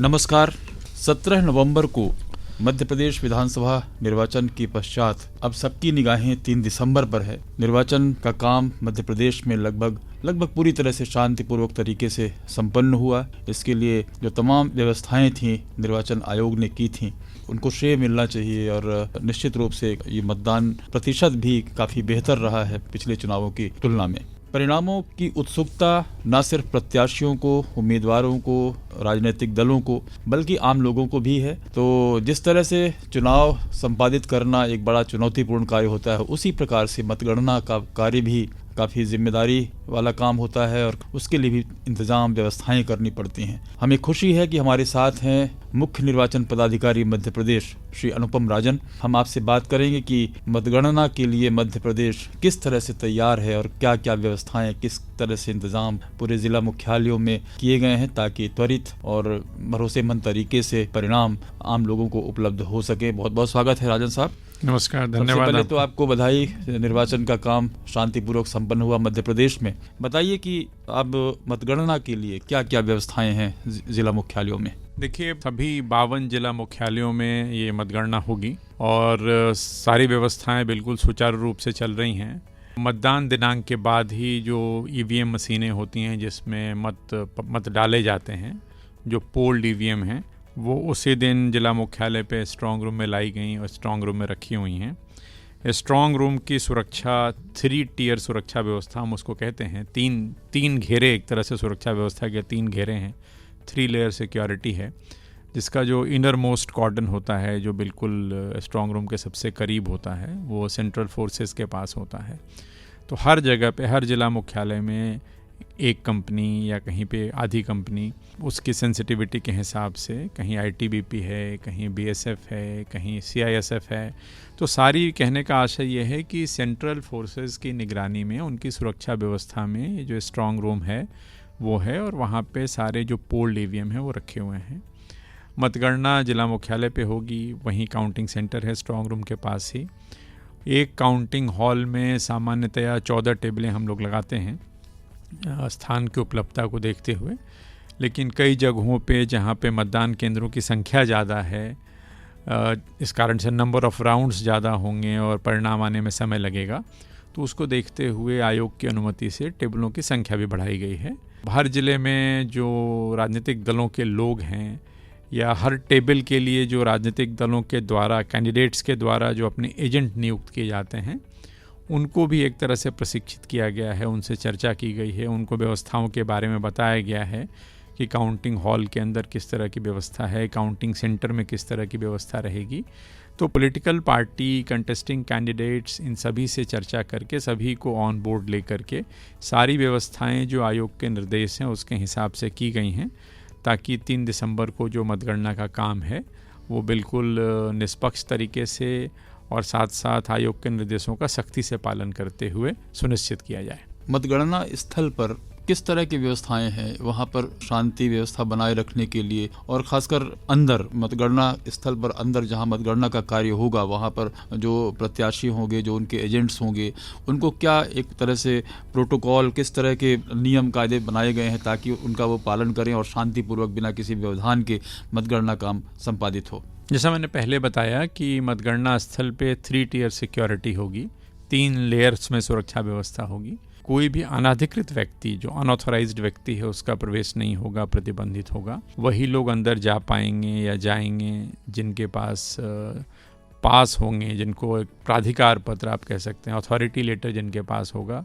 नमस्कार। 17 नवंबर को मध्य प्रदेश विधानसभा निर्वाचन के पश्चात अब सबकी निगाहें 3 दिसंबर पर है। निर्वाचन का काम मध्य प्रदेश में लगभग पूरी तरह से शांतिपूर्वक तरीके से संपन्न हुआ। इसके लिए जो तमाम व्यवस्थाएं थीं निर्वाचन आयोग ने की थीं उनको श्रेय मिलना चाहिए और निश्चित रूप से ये मतदान प्रतिशत भी काफ़ी बेहतर रहा है पिछले चुनावों की तुलना में। परिणामों की उत्सुकता न सिर्फ प्रत्याशियों को, उम्मीदवारों को, राजनीतिक दलों को, बल्कि आम लोगों को भी है। तो जिस तरह से चुनाव संपादित करना एक बड़ा चुनौतीपूर्ण कार्य होता है, उसी प्रकार से मतगणना का कार्य भी काफ़ी जिम्मेदारी वाला काम होता है और उसके लिए भी इंतजाम व्यवस्थाएं करनी पड़ती हैं। हमें खुशी है कि हमारे साथ हैं मुख्य निर्वाचन पदाधिकारी मध्य प्रदेश श्री अनुपम राजन। हम आपसे बात करेंगे कि मतगणना के लिए मध्य प्रदेश किस तरह से तैयार है और क्या क्या व्यवस्थाएं, किस तरह से इंतजाम पूरे जिला मुख्यालयों में किए गए हैं ताकि त्वरित और भरोसेमंद तरीके से परिणाम आम लोगों को उपलब्ध हो सके। बहुत बहुत स्वागत है राजन साहब। नमस्कार, धन्यवाद। पहले तो आपको बधाई, निर्वाचन का काम शांतिपूर्वक संपन्न हुआ मध्य प्रदेश में। बताइए कि अब मतगणना के लिए क्या क्या व्यवस्थाएं हैं जिला मुख्यालयों में। देखिए, सभी 52 जिला मुख्यालयों में ये मतगणना होगी और सारी व्यवस्थाएं बिल्कुल सुचारू रूप से चल रही हैं। मतदान दिनांक के बाद ही जो ईवीएम मशीनें होती हैं जिसमें मत डाले जाते हैं, जो पोल्ड ईवीएम हैं, वो उसी दिन जिला मुख्यालय पे स्ट्रांग रूम में लाई गई और स्ट्रांग रूम में रखी हुई हैं। स्ट्रांग रूम की सुरक्षा 3 टियर सुरक्षा व्यवस्था हम उसको कहते हैं। तीन घेरे, एक तरह से सुरक्षा व्यवस्था के 3 घेरे हैं। 3 लेयर सिक्योरिटी है, जिसका जो इनर मोस्ट कॉर्डन होता है, जो बिल्कुल स्ट्रांग रूम के सबसे करीब होता है, वो सेंट्रल फोर्सेस के पास होता है। तो हर जगह पे, हर जिला मुख्यालय में एक कंपनी या कहीं पे आधी कंपनी, उसकी सेंसिटिविटी के हिसाब से, कहीं आईटीबीपी है, कहीं बीएसएफ है, कहीं सीआईएसएफ है। तो सारी कहने का आशय ये है कि सेंट्रल फोर्सेस की निगरानी में, उनकी सुरक्षा व्यवस्था में ये जो स्ट्रांग रूम है वो है और वहाँ पे सारे जो पोल्ड ईवीएम है वो रखे हुए हैं। मतगणना जिला मुख्यालय पे होगी, वहीं काउंटिंग सेंटर है स्ट्रांग रूम के पास ही। एक काउंटिंग हॉल में सामान्यतया 14 टेबलें हम लोग लगाते हैं स्थान की उपलब्धता को देखते हुए, लेकिन कई जगहों पे जहाँ पे मतदान केंद्रों की संख्या ज़्यादा है, इस कारण से नंबर ऑफ़ राउंड्स ज़्यादा होंगे और परिणाम आने में समय लगेगा, तो उसको देखते हुए आयोग की अनुमति से टेबलों की संख्या भी बढ़ाई गई है। हर ज़िले में जो राजनीतिक दलों के लोग हैं या हर टेबल के लिए जो राजनीतिक दलों के द्वारा, कैंडिडेट्स के द्वारा जो अपने एजेंट नियुक्त किए जाते हैं, उनको भी एक तरह से प्रशिक्षित किया गया है, उनसे चर्चा की गई है, उनको व्यवस्थाओं के बारे में बताया गया है कि काउंटिंग हॉल के अंदर किस तरह की व्यवस्था है, काउंटिंग सेंटर में किस तरह की व्यवस्था रहेगी। तो पॉलिटिकल पार्टी, कंटेस्टिंग कैंडिडेट्स, इन सभी से चर्चा करके, सभी को ऑन बोर्ड लेकर के सारी व्यवस्थाएं जो आयोग के निर्देश हैं उसके हिसाब से की गई हैं, ताकि 3 दिसंबर को जो मतगणना का काम है वो बिल्कुल निष्पक्ष तरीके से और साथ साथ आयोग के निर्देशों का सख्ती से पालन करते हुए सुनिश्चित किया जाए। मतगणना स्थल पर किस तरह की व्यवस्थाएं हैं वहाँ पर शांति व्यवस्था बनाए रखने के लिए, और खासकर अंदर मतगणना स्थल पर अंदर जहाँ मतगणना का कार्य होगा वहाँ पर जो प्रत्याशी होंगे, जो उनके एजेंट्स होंगे, उनको क्या एक तरह से प्रोटोकॉल, किस तरह के नियम कायदे बनाए गए हैं ताकि उनका वो पालन करें और शांतिपूर्वक बिना किसी व्यवधान के मतगणना काम संपादित हो। जैसा मैंने पहले बताया कि मतगणना स्थल पे 3 टियर सिक्योरिटी होगी, 3 लेयर्स में सुरक्षा व्यवस्था होगी। कोई भी अनाधिकृत व्यक्ति, जो अनऑथराइज्ड व्यक्ति है, उसका प्रवेश नहीं होगा, प्रतिबंधित होगा। वही लोग अंदर जा पाएंगे या जाएंगे जिनके पास पास होंगे, जिनको एक प्राधिकार पत्र आप कह सकते हैं, अथॉरिटी लेटर जिनके पास होगा,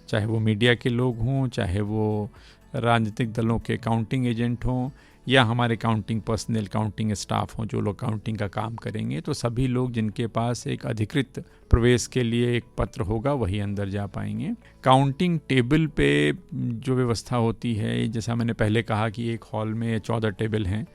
चाहे वो मीडिया के लोग हों, चाहे वो राजनीतिक दलों के काउंटिंग एजेंट हों या हमारे काउंटिंग पर्सनल, काउंटिंग स्टाफ हों जो लोग काउंटिंग का काम करेंगे। तो सभी लोग जिनके पास एक अधिकृत प्रवेश के लिए एक पत्र होगा वही अंदर जा पाएंगे। काउंटिंग टेबल पे जो व्यवस्था होती है, जैसा मैंने पहले कहा कि एक हॉल में 14 टेबल हैं,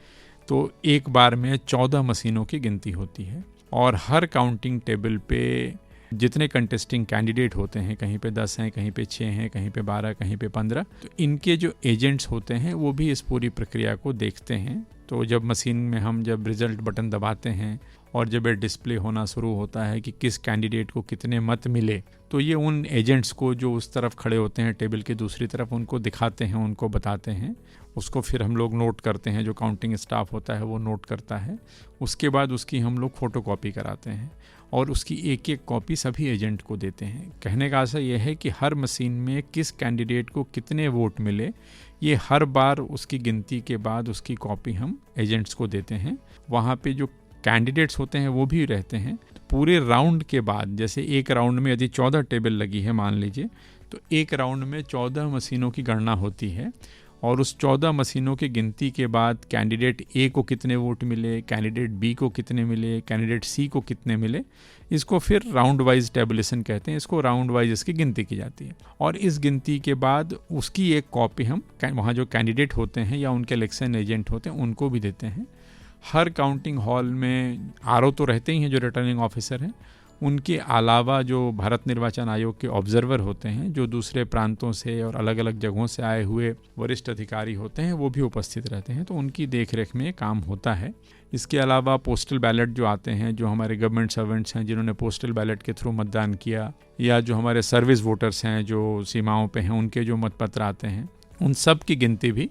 तो एक बार में 14 मशीनों की गिनती होती है और हर काउंटिंग टेबल पे जितने कंटेस्टिंग कैंडिडेट होते हैं, कहीं पे 10 हैं, कहीं पे 6 हैं, कहीं पे 12, कहीं पे 15, तो इनके जो एजेंट्स होते हैं वो भी इस पूरी प्रक्रिया को देखते हैं। तो जब मशीन में हम जब रिज़ल्ट बटन दबाते हैं और जब ये डिस्प्ले होना शुरू होता है कि किस कैंडिडेट को कितने मत मिले, तो ये उन एजेंट्स को जो उस तरफ खड़े होते हैं टेबल के दूसरी तरफ, उनको दिखाते हैं, उनको बताते हैं। उसको फिर हम लोग नोट करते हैं, जो काउंटिंग स्टाफ होता है वो नोट करता है। उसके बाद उसकी हम लोग फ़ोटोकॉपी कराते हैं और उसकी एक एक कॉपी सभी एजेंट को देते हैं। कहने का आशा यह है कि हर मशीन में किस कैंडिडेट को कितने वोट मिले, ये हर बार उसकी गिनती के बाद उसकी कॉपी हम एजेंट्स को देते हैं। वहाँ पे जो कैंडिडेट्स होते हैं वो भी रहते हैं। तो पूरे राउंड के बाद, जैसे एक राउंड में यदि 14 टेबल लगी है मान लीजिए, तो एक राउंड में 14 मशीनों की गणना होती है और उस 14 मशीनों की गिनती के बाद कैंडिडेट ए को कितने वोट मिले, कैंडिडेट बी को कितने मिले, कैंडिडेट सी को कितने मिले, इसको फिर राउंड वाइज टेबुलेशन कहते हैं। इसको राउंड वाइज इसकी गिनती की जाती है और इस गिनती के बाद उसकी एक कॉपी हम वहाँ जो कैंडिडेट होते हैं या उनके इलेक्शन एजेंट होते हैं उनको भी देते हैं। हर काउंटिंग हॉल में आरओ तो रहते ही हैं जो रिटर्निंग ऑफिसर हैं, उनके अलावा जो भारत निर्वाचन आयोग के ऑब्जर्वर होते हैं, जो दूसरे प्रांतों से और अलग अलग जगहों से आए हुए वरिष्ठ अधिकारी होते हैं, वो भी उपस्थित रहते हैं। तो उनकी देखरेख में काम होता है। इसके अलावा पोस्टल बैलेट जो आते हैं, जो हमारे गवर्नमेंट सर्वेंट्स हैं जिन्होंने पोस्टल बैलेट के थ्रू मतदान किया, या जो हमारे सर्विस वोटर्स हैं जो सीमाओं पे हैं, उनके जो मतपत्र आते हैं, उन सब की गिनती भी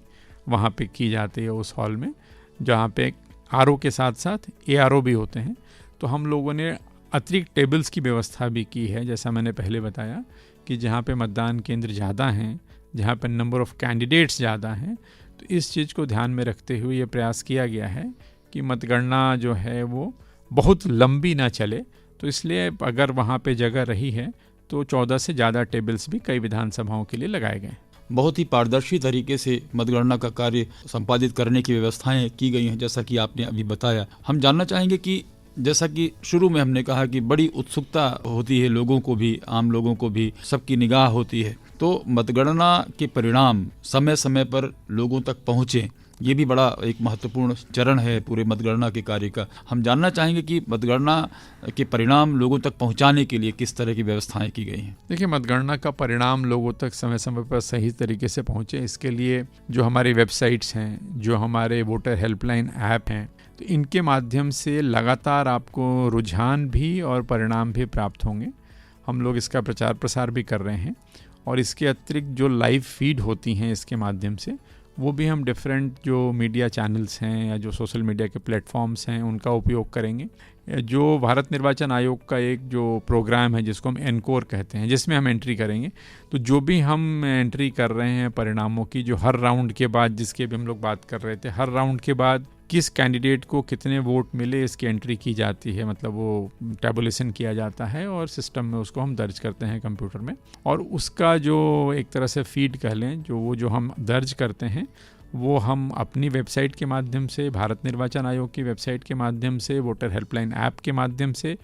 वहाँ पे की जाती है उस हॉल में, जहाँ पे आरओ के साथ साथ एआरओ भी होते हैं। तो हम लोगों ने अतिरिक्त टेबल्स की व्यवस्था भी की है, जैसा मैंने पहले बताया कि जहाँ पे मतदान केंद्र ज़्यादा हैं, जहाँ पे नंबर ऑफ़ कैंडिडेट्स ज़्यादा हैं, तो इस चीज़ को ध्यान में रखते हुए ये प्रयास किया गया है कि मतगणना जो है वो बहुत लंबी ना चले। तो इसलिए अगर वहाँ पे जगह रही है तो 14 से ज़्यादा टेबल्स भी कई विधानसभाओं के लिए लगाए गए। बहुत ही पारदर्शी तरीके से मतगणना का कार्य संपादित करने की व्यवस्थाएं की गई हैं, जैसा कि आपने अभी बताया। हम जानना चाहेंगे कि जैसा कि शुरू में हमने कहा कि बड़ी उत्सुकता होती है लोगों को भी, आम लोगों को भी, सबकी निगाह होती है, तो मतगणना के परिणाम समय समय पर लोगों तक पहुँचें, ये भी बड़ा एक महत्वपूर्ण चरण है पूरे मतगणना के कार्य का। हम जानना चाहेंगे कि मतगणना के परिणाम लोगों तक पहुंचाने के लिए किस तरह की व्यवस्थाएं की गई हैं। देखिए, मतगणना का परिणाम लोगों तक समय समय पर सही तरीके से पहुंचे, इसके लिए जो हमारी वेबसाइट्स हैं, जो हमारे वोटर हेल्पलाइन ऐप हैं, तो इनके माध्यम से लगातार आपको रुझान भी और परिणाम भी प्राप्त होंगे। हम लोग इसका प्रचार प्रसार भी कर रहे हैं और इसके अतिरिक्त जो लाइव फीड होती हैं इसके माध्यम से, वो भी हम डिफरेंट जो मीडिया चैनल्स हैं या जो सोशल मीडिया के प्लेटफॉर्म्स हैं उनका उपयोग करेंगे। जो भारत निर्वाचन आयोग का एक जो प्रोग्राम है जिसको हम एनकोर कहते हैं, जिसमें हम एंट्री करेंगे, तो जो भी हम एंट्री कर रहे हैं परिणामों की, जो हर राउंड के बाद, जिसके भी हम लोग बात कर रहे थे, हर राउंड के बाद किस कैंडिडेट को कितने वोट मिले इसकी एंट्री की जाती है, मतलब वो टैबुलेशन किया जाता है और सिस्टम में उसको हम दर्ज करते हैं कंप्यूटर में। और उसका जो एक तरह से फीड कह लें, जो हम दर्ज करते हैं, वो हम अपनी वेबसाइट के माध्यम से, भारत निर्वाचन आयोग की वेबसाइट के माध्यम से, वोटर हेल्पलाइन ऐप के माध्यम से,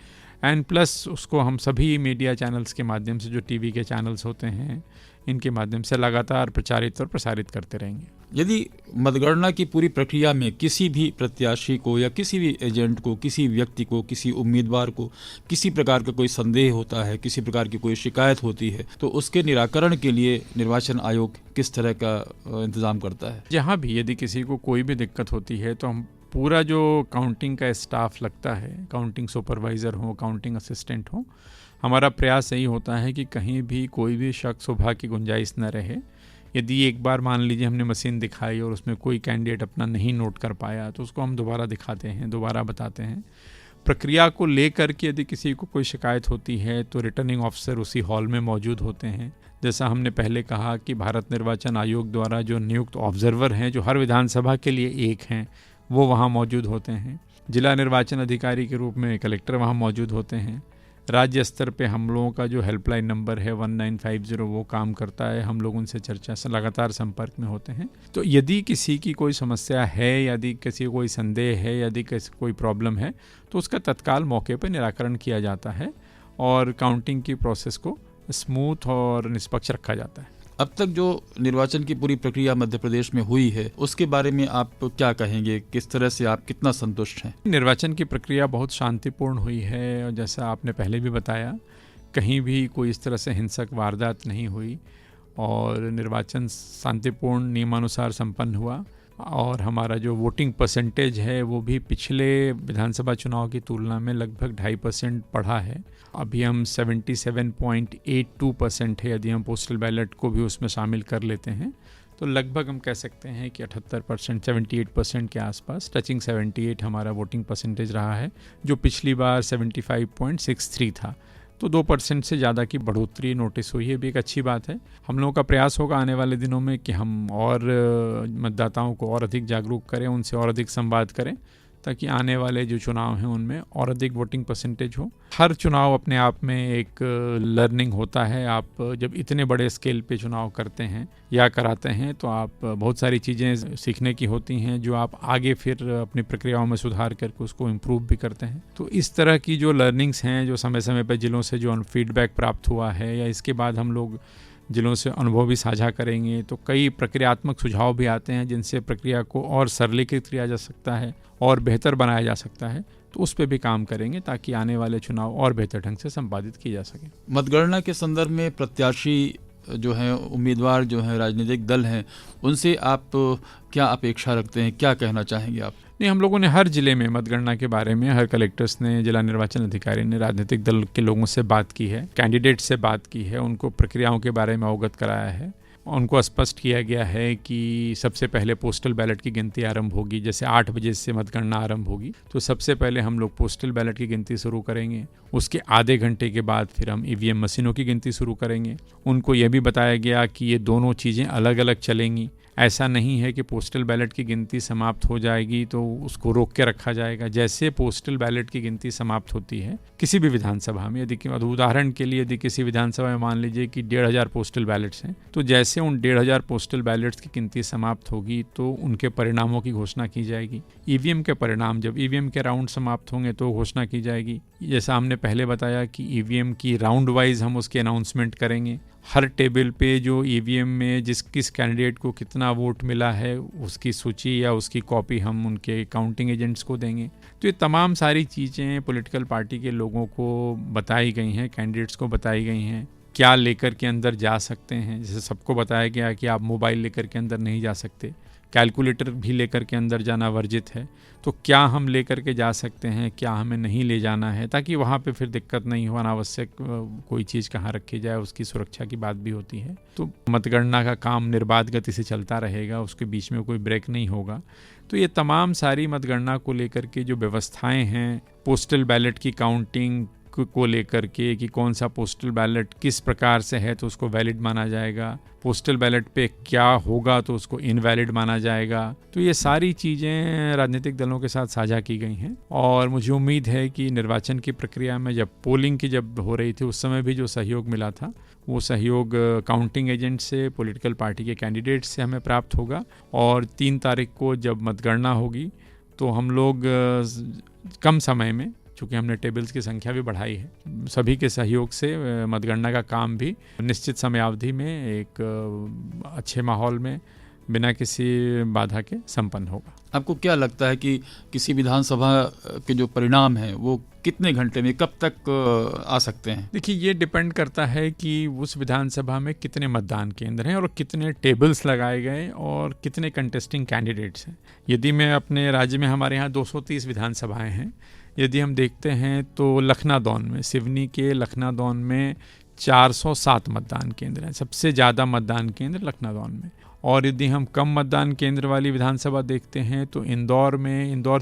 एंड प्लस उसको हम सभी मीडिया चैनल्स के माध्यम से, जो टीवी के चैनल्स होते हैं, इनके माध्यम से लगातार प्रचारित और प्रसारित करते रहेंगे। यदि मतगणना की पूरी प्रक्रिया में किसी भी प्रत्याशी को या किसी भी एजेंट को, किसी व्यक्ति को, किसी उम्मीदवार को किसी प्रकार का कोई संदेह होता है, किसी प्रकार की कोई शिकायत होती है, तो उसके निराकरण के लिए निर्वाचन आयोग किस तरह का इंतजाम करता है? जहाँ भी यदि किसी को कोई भी दिक्कत होती है तो हम पूरा जो काउंटिंग का स्टाफ लगता है, काउंटिंग सुपरवाइज़र हो, काउंटिंग असिस्टेंट हो, हमारा प्रयास यही होता है कि कहीं भी कोई भी शक शुबा की गुंजाइश न रहे। यदि एक बार मान लीजिए हमने मशीन दिखाई और उसमें कोई कैंडिडेट अपना नहीं नोट कर पाया, तो उसको हम दोबारा दिखाते हैं, दोबारा बताते हैं। प्रक्रिया को लेकर के यदि किसी को कोई शिकायत होती है तो रिटर्निंग ऑफिसर उसी हॉल में मौजूद होते हैं। जैसा हमने पहले कहा कि भारत निर्वाचन आयोग द्वारा जो नियुक्त ऑब्जर्वर हैं, जो हर विधानसभा के लिए एक हैं, वो वहाँ मौजूद होते हैं। जिला निर्वाचन अधिकारी के रूप में कलेक्टर वहाँ मौजूद होते हैं। राज्य स्तर पे हम लोगों का जो हेल्पलाइन नंबर है 1950 वो काम करता है। हम लोग उनसे चर्चा से लगातार संपर्क में होते हैं। तो यदि किसी की कोई समस्या है, यदि किसी को कोई संदेह है, यदि किसी कोई प्रॉब्लम है, तो उसका तत्काल मौके पर निराकरण किया जाता है और काउंटिंग की प्रोसेस को स्मूथ और निष्पक्ष रखा जाता है। अब तक जो निर्वाचन की पूरी प्रक्रिया मध्य प्रदेश में हुई है, उसके बारे में आप क्या कहेंगे? किस तरह से आप कितना संतुष्ट हैं? निर्वाचन की प्रक्रिया बहुत शांतिपूर्ण हुई है और जैसा आपने पहले भी बताया, कहीं भी कोई इस तरह से हिंसक वारदात नहीं हुई और निर्वाचन शांतिपूर्ण नियमानुसार संपन्न हुआ। और हमारा जो वोटिंग परसेंटेज है वो भी पिछले विधानसभा चुनाव की तुलना में लगभग 2.5% बढ़ा है। अभी हम 77.82% है, यदि हम पोस्टल बैलेट को भी उसमें शामिल कर लेते हैं तो लगभग हम कह सकते हैं कि 78%, 78% के आसपास, टचिंग 78 हमारा वोटिंग परसेंटेज रहा है, जो पिछली बार 75.63 था। तो 2% से ज़्यादा की बढ़ोतरी नोटिस हुई है, भी एक अच्छी बात है। हम लोगों का प्रयास होगा आने वाले दिनों में कि हम और मतदाताओं को और अधिक जागरूक करें, उनसे और अधिक संवाद करें, ताकि आने वाले जो चुनाव हैं उनमें और अधिक वोटिंग परसेंटेज हो। हर चुनाव अपने आप में एक लर्निंग होता है। आप जब इतने बड़े स्केल पे चुनाव करते हैं या कराते हैं तो आप बहुत सारी चीज़ें सीखने की होती हैं, जो आप आगे फिर अपनी प्रक्रियाओं में सुधार करके उसको इम्प्रूव भी करते हैं। तो इस तरह की जो लर्निंग्स हैं, जो समय समय पर जिलों से जो फीडबैक प्राप्त हुआ है, या इसके बाद हम लोग जिलों से अनुभव भी साझा करेंगे, तो कई प्रक्रियात्मक सुझाव भी आते हैं जिनसे प्रक्रिया को और सरलीकृत किया जा सकता है और बेहतर बनाया जा सकता है। तो उस पर भी काम करेंगे ताकि आने वाले चुनाव और बेहतर ढंग से संपादित किए जा सकें। मतगणना के संदर्भ में प्रत्याशी जो हैं, उम्मीदवार जो हैं, राजनीतिक दल हैं, उनसे आप क्या अपेक्षा रखते हैं, क्या कहना चाहेंगे आप? नहीं, हम लोगों ने हर जिले में मतगणना के बारे में, हर कलेक्टर्स ने, जिला निर्वाचन अधिकारी ने राजनीतिक दल के लोगों से बात की है, कैंडिडेट से बात की है, उनको प्रक्रियाओं के बारे में अवगत कराया है। उनको स्पष्ट किया गया है कि सबसे पहले पोस्टल बैलेट की गिनती आरंभ होगी। जैसे 8 बजे से मतगणना आरंभ होगी तो सबसे पहले हम लोग पोस्टल बैलेट की गिनती शुरू करेंगे। उसके आधे घंटे के बाद फिर हम ईवीएम मशीनों की गिनती शुरू करेंगे। उनको यह भी बताया गया कि ये दोनों चीज़ें अलग अलग चलेंगी। ऐसा नहीं है कि पोस्टल बैलेट की गिनती समाप्त हो जाएगी तो उसको रोक के रखा जाएगा। जैसे पोस्टल बैलेट की गिनती समाप्त होती है किसी भी विधानसभा में, यदि उदाहरण के लिए यदि किसी विधानसभा में मान लीजिए कि 1,500 पोस्टल बैलेट्स हैं, तो जैसे उन 1,500 पोस्टल बैलेट्स की गिनती समाप्त होगी तो उनके परिणामों की घोषणा की जाएगी। ईवीएम के परिणाम, जब ईवीएम के राउंड समाप्त होंगे तो घोषणा की जाएगी। जैसा हमने पहले बताया कि ईवीएम की राउंड वाइज हम उसके अनाउंसमेंट करेंगे। हर टेबल पे जो ईवीएम में किस कैंडिडेट को कितना वोट मिला है उसकी सूची या उसकी कॉपी हम उनके काउंटिंग एजेंट्स को देंगे। तो ये तमाम सारी चीज़ें पॉलिटिकल पार्टी के लोगों को बताई गई हैं, कैंडिडेट्स को बताई गई हैं। क्या लेकर के अंदर जा सकते हैं, जैसे सबको बताया गया कि आप मोबाइल लेकर के अंदर नहीं जा सकते, कैलकुलेटर भी लेकर के अंदर जाना वर्जित है। तो क्या हम लेकर के जा सकते हैं, क्या हमें नहीं ले जाना है, ताकि वहाँ पे फिर दिक्कत नहीं हो, अनावश्यक कोई चीज़ कहाँ रखी जाए उसकी सुरक्षा की बात भी होती है। तो मतगणना का काम निर्बाध गति से चलता रहेगा, उसके बीच में कोई ब्रेक नहीं होगा। तो ये तमाम सारी मतगणना को लेकर के जो व्यवस्थाएं हैं, पोस्टल बैलेट की काउंटिंग को लेकर के कि कौन सा पोस्टल बैलेट किस प्रकार से है तो उसको वैलिड माना जाएगा, पोस्टल बैलेट पे क्या होगा तो उसको इनवैलिड माना जाएगा। तो ये सारी चीज़ें राजनीतिक दलों के साथ साझा की गई हैं और मुझे उम्मीद है कि निर्वाचन की प्रक्रिया में जब पोलिंग की जब हो रही थी उस समय भी जो सहयोग मिला था वो सहयोग काउंटिंग एजेंट से, पॉलिटिकल पार्टी के कैंडिडेट से हमें प्राप्त होगा। और 3 तारीख को जब मतगणना होगी तो हम लोग कम समय में, चूँकि हमने टेबल्स की संख्या भी बढ़ाई है, सभी के सहयोग से मतगणना का काम भी निश्चित समयावधि में एक अच्छे माहौल में बिना किसी बाधा के संपन्न होगा। आपको क्या लगता है कि किसी विधानसभा के जो परिणाम हैं वो कितने घंटे में, कब तक आ सकते हैं? देखिए, ये डिपेंड करता है कि उस विधानसभा में कितने मतदान केंद्र हैं और कितने टेबल्स लगाए गए और कितने कंटेस्टिंग कैंडिडेट्स हैं। यदि मैं अपने राज्य में, हमारे यहाँ 230 विधानसभाएं हैं, यदि हम देखते हैं तो लखनादौन में, सिवनी के लखनादौन में 407 मतदान केंद्र हैं, सबसे ज़्यादा मतदान केंद्र लखनादौन में। और यदि हम कम मतदान केंद्र वाली विधानसभा देखते हैं तो इंदौर में, इंदौर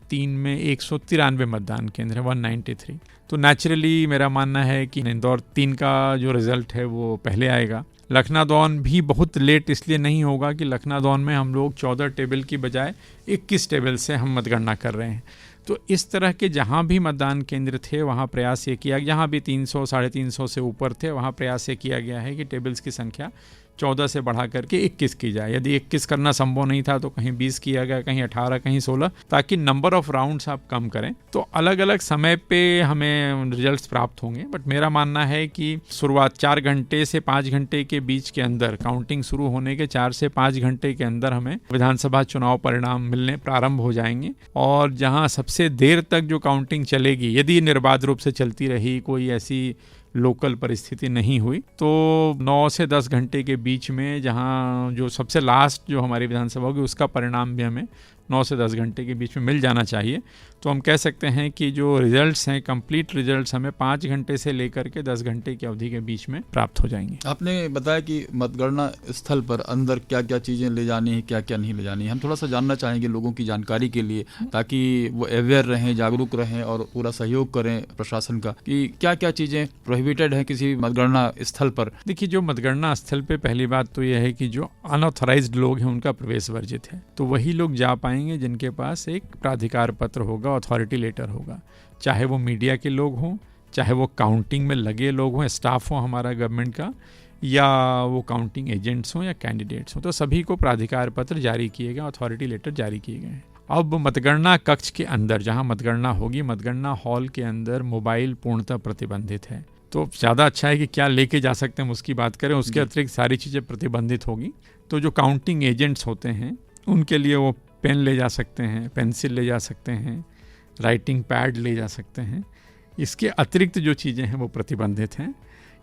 3 में 193 मतदान केंद्र है, 193। तो नेचुरली मेरा मानना है कि इंदौर 3 का जो रिज़ल्ट है वो पहले आएगा। लखनादौन भी बहुत लेट इसलिए नहीं होगा कि लखनादौन में हम लोग 14 टेबल की बजाय 21 टेबल से हम मतगणना कर रहे हैं। तो इस तरह के जहाँ भी मतदान केंद्र थे वहाँ प्रयास ये किया, जहाँ भी 300 साढ़े 300 से ऊपर थे वहाँ प्रयास ये किया गया है कि टेबल्स की संख्या 14 से बढ़ा करके 21 की जाए। यदि 21 करना संभव नहीं था तो कहीं 20 किया गया, कहीं 18, कहीं 16, ताकि नंबर ऑफ राउंड्स आप कम करें। तो अलग अलग समय पे हमें रिजल्ट्स प्राप्त होंगे। बट मेरा मानना है कि शुरुआत 4 घंटे से 5 घंटे के बीच के अंदर, काउंटिंग शुरू होने के 4 से 5 घंटे के अंदर हमें विधानसभा चुनाव परिणाम मिलने प्रारंभ हो जाएंगे। और जहाँ सबसे देर तक जो काउंटिंग चलेगी, यदि निर्बाध रूप से चलती रही, कोई ऐसी लोकल परिस्थिति नहीं हुई तो 9 से 10 घंटे के बीच में, जहां जो सबसे लास्ट जो हमारी विधानसभा होगी उसका परिणाम भी हमें 9 से 10 घंटे के बीच में मिल जाना चाहिए। तो हम कह सकते हैं कि जो रिजल्ट्स हैं, कंप्लीट रिजल्ट्स हमें 5 घंटे से लेकर के 10 घंटे की अवधि के बीच में प्राप्त हो जाएंगे। आपने बताया कि मतगणना स्थल पर अंदर क्या क्या चीज़ें ले जानी है, क्या क्या नहीं ले जानी है। हम थोड़ा सा जानना चाहेंगे लोगों की जानकारी के लिए, ताकि वो अवेयर रहें, जागरूक रहें और पूरा सहयोग करें प्रशासन का, कि क्या क्या चीज़ें प्रोहिबिटेड हैं किसी मतगणना स्थल पर। देखिए, जो मतगणना स्थल पे पहली बात तो यह है कि जो अनऑथराइज्ड लोग हैं उनका प्रवेश वर्जित है। तो वही लोग जा पाएंगे जिनके पास एक प्राधिकार पत्र होगा, अथॉरिटी लेटर होगा। चाहे वो मीडिया के लोग हों, चाहे वो काउंटिंग में लगे लोग हों, स्टाफ हो हमारा गवर्नमेंट का, या वो काउंटिंग एजेंट्स हों या कैंडिडेट्स हों, तो सभी को प्राधिकार पत्र जारी किए गए, अथॉरिटी लेटर जारी किए गए हैं। अब मतगणना कक्ष के अंदर जहां मतगणना होगी, मतगणना हॉल के अंदर मोबाइल पूर्णतः प्रतिबंधित है। तो ज़्यादा अच्छा है कि क्या लेके जा सकते हैं हम उसकी बात करें। उसके अतिरिक्त सारी चीज़ें प्रतिबंधित होगी। तो जो काउंटिंग एजेंट्स होते हैं उनके लिए वो पेन ले जा सकते हैं, पेंसिल ले जा सकते हैं, राइटिंग पैड ले जा सकते हैं। इसके अतिरिक्त जो चीज़ें हैं वो प्रतिबंधित हैं।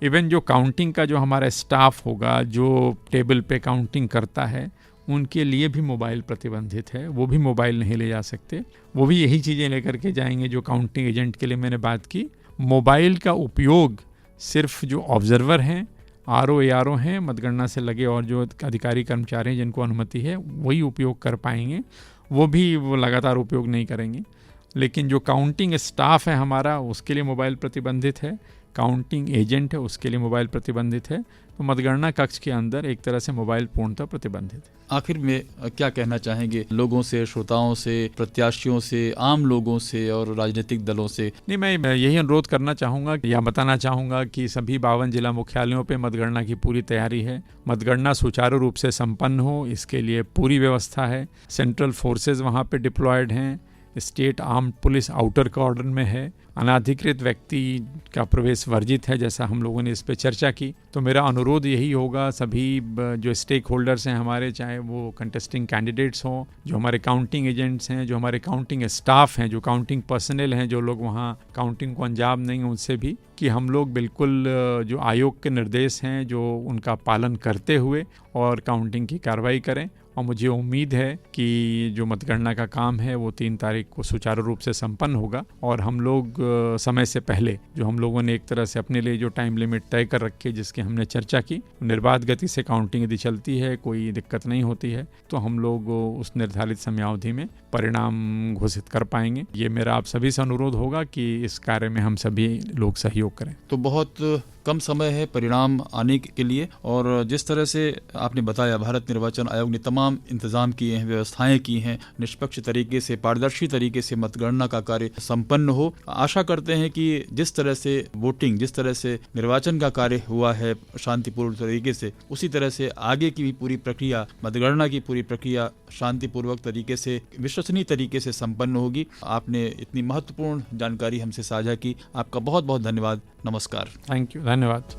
इवन जो काउंटिंग का जो हमारा स्टाफ होगा, जो टेबल पे काउंटिंग करता है, उनके लिए भी मोबाइल प्रतिबंधित है। वो भी मोबाइल नहीं ले जा सकते। वो भी यही चीज़ें लेकर के जाएंगे जो काउंटिंग एजेंट के लिए मैंने बात की। मोबाइल का उपयोग सिर्फ जो ऑब्जर्वर हैं, आरओ एआरओ हैं, मतगणना से लगे और जो अधिकारी कर्मचारी हैं जिनको अनुमति है वही उपयोग कर पाएंगे। वो लगातार उपयोग नहीं करेंगे। लेकिन जो काउंटिंग स्टाफ है हमारा, उसके लिए मोबाइल प्रतिबंधित है। काउंटिंग एजेंट है, उसके लिए मोबाइल प्रतिबंधित है। तो मतगणना कक्ष के अंदर एक तरह से मोबाइल पूर्णतः प्रतिबंधित है। आखिर में क्या कहना चाहेंगे लोगों से, श्रोताओं से, प्रत्याशियों से, आम लोगों से और राजनीतिक दलों से? नहीं, मैं यही अनुरोध करना चाहूँगा या बताना चाहूँगा कि सभी 52 जिला मुख्यालयों पे मतगणना की पूरी तैयारी है। मतगणना सुचारू रूप से संपन्न हो, इसके लिए पूरी व्यवस्था है। सेंट्रल फोर्सेज वहाँ पे डिप्लॉयड हैं। स्टेट आर्म्ड पुलिस आउटर कॉर्डन में है। अनाधिकृत व्यक्ति का प्रवेश वर्जित है, जैसा हम लोगों ने इस पे चर्चा की। तो मेरा अनुरोध यही होगा सभी जो स्टेक होल्डर्स हैं हमारे, चाहे वो कंटेस्टिंग कैंडिडेट्स हों, जो हमारे काउंटिंग एजेंट्स हैं, जो हमारे काउंटिंग स्टाफ हैं, जो काउंटिंग पर्सनल हैं, जो लोग वहाँ काउंटिंग को अंजाम देंगे, उनसे भी कि हम लोग बिल्कुल जो आयोग के निर्देश हैं जो उनका पालन करते हुए और काउंटिंग की कार्रवाई करें। और मुझे उम्मीद है कि जो मतगणना का काम है वो 3 तारीख को सुचारू रूप से संपन्न होगा। और हम लोग समय से पहले जो हम लोगों ने एक तरह से अपने लिए जो टाइम लिमिट तय कर रखी है, जिसकी हमने चर्चा की, निर्बाध गति से काउंटिंग यदि चलती है, कोई दिक्कत नहीं होती है, तो हम लोग उस निर्धारित समयावधि में परिणाम घोषित कर पाएंगे। ये मेरा आप सभी से अनुरोध होगा कि इस कार्य में हम सभी लोग सहयोग करें। तो बहुत कम समय है परिणाम आने के लिए, और जिस तरह से आपने बताया, भारत निर्वाचन आयोग ने तमाम इंतजाम किए हैं, व्यवस्थाएं की हैं, निष्पक्ष तरीके से, पारदर्शी तरीके से मतगणना का कार्य संपन्न हो। आशा करते हैं कि जिस तरह से वोटिंग, जिस तरह से निर्वाचन का कार्य हुआ है शांतिपूर्ण तरीके से, उसी तरह से आगे की भी पूरी प्रक्रिया, मतगणना की पूरी प्रक्रिया शांतिपूर्वक तरीके से, विश्वसनीय तरीके से संपन्न होगी। आपने इतनी महत्वपूर्ण जानकारी हमसे साझा की, आपका बहुत बहुत धन्यवाद। नमस्कार। थैंक यू, धन्यवाद।